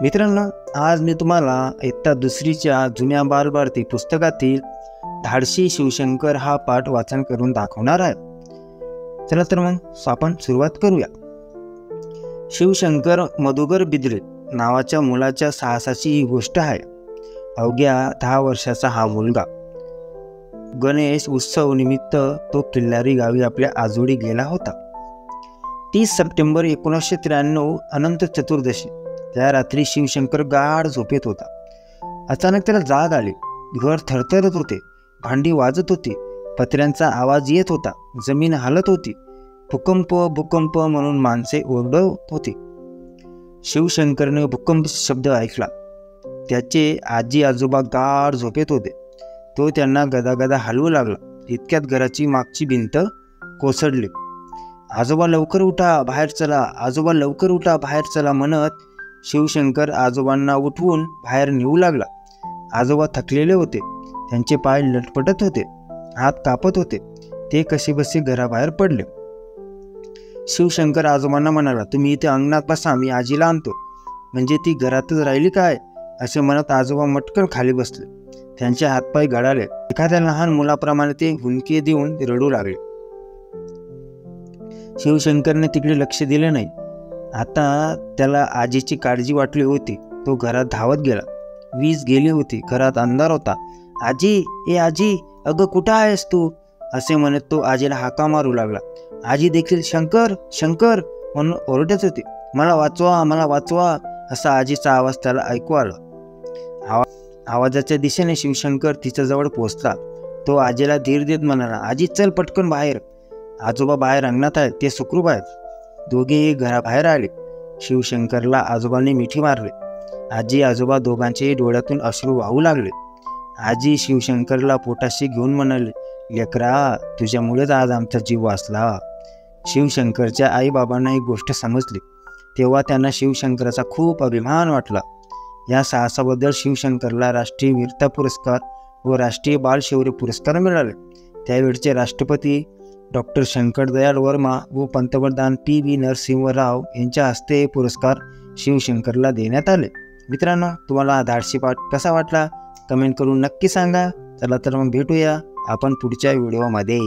मित्रांनो, आज मी तुम्हाला इयत्ता दुसरीच्या जुन्या बालभारती पुस्तकातील धाडसी शिवशंकर हा पाठ वाचन करून दाखवणार आहे। चला तर मग आपण सुरुवात करूया। शिवशंकर मधुकर बिद्रे नावाच्या मुलाच्या साहसाची ही गोष्ट आहे। अवघ्या 10 वर्षाचा हा मुलगा गणेश उत्सव निमित्त तो किल्लारी गावी आपल्या आजोळी गेला होता। 30 सप्टेंबर 1993 अनंत चतुर्दशी त्या रात्री शिवशंकर गाढ झोपेत होता। अचानक त्याला जाग आली। घर थरथरत होते, भांडी वाजत होती, पत्र्यांचा आवाज येत होता, जमीन हालत होती। भूकंप भूकंप म्हणून माणसे ओरडत होती। शिवशंकरने भूकंप शब्द ऐकला। त्याचे आजी आजोबा गाढ झोपेत होते। तो त्यांना गदागदा हलवू लागला। इतक्यात घराची मागची भिंत कोसळली। आजोबा लवकर उठा, बाहेर चला, आजोबा लवकर उठा, बाहेर चला म्हणत शिवशंकर आजोबांना उठवून बाहेर नेऊ लागला। आजोबा थकलेले होते, त्यांचे पाय लटपटत होते, हात कापत होते। ते कसेबसे घराबाहेर पडले। शिवशंकर आजोबांना म्हणाला, तुम्ही इथे अंगणात बसा, मी आजीला आणतो। म्हणजे ती घरातच राहिली काय, असे म्हणत आजोबा मटकन खाली बसले। त्यांचे हातपाय गळाले। एखाद्या लहान मुलाप्रमाणे ते हुंदके देऊन रडू लागले। शिवशंकरने तिकडे लक्ष दिले नाही। आता त्याला आजीची काळजी वाटली होती। तो घरात धावत गेला। वीज गेली होती, घरात अंधार होता। आजी, ए आजी, अगं कुठं आहेस तू, असे म्हणत तो आजीला हाका मारू लागला। आजी देखील शंकर शंकर म्हणून ओरडत होती। मला वाचवा, मला वाचवा, असा आजीचा आवाज त्याला ऐकू आला। आवाजाच्या दिशेने शिवशंकर तिच्याजवळ पोहोचला। तो आजीला धीर देत म्हणाला, आजी चल पटकन बाहेर, आजोबा बाहेर अंगणात आहेत, ते सुखरूप आहेत। दोघेही घराबाहेर आले। शिवशंकरला आजोबांनी मिठी मारली। आजी आजोबा दोघांचेही डोळ्यातून अश्रू वाहू लागले। आजी शिवशंकरला पोटाशी घेऊन म्हणाले, लेकरा, तुझ्यामुळेच आज आमचा जीव वाचला। शिवशंकरच्या आईबाबांना ही गोष्ट समजली। तेव्हा त्यांना शिवशंकराचा खूप अभिमान वाटला। या साहसाबद्दल शिवशंकरला राष्ट्रीय वीरता पुरस्कार व राष्ट्रीय बाल शौर्य पुरस्कार मिळाले। त्यावेळचे राष्ट्रपती डॉक्टर शंकरदयाळ वर्मा व पंतप्रधान PV नरसिंह राव यांच्या हस्ते हे पुरस्कार शिवशंकरला देण्यात आले। मित्रांनो, तुम्हाला हा धाडसी पाठ कसा वाटला कमेंट करून नक्की सांगा। चला तर मग भेटूया आपण पुढच्या व्हिडिओमध्ये।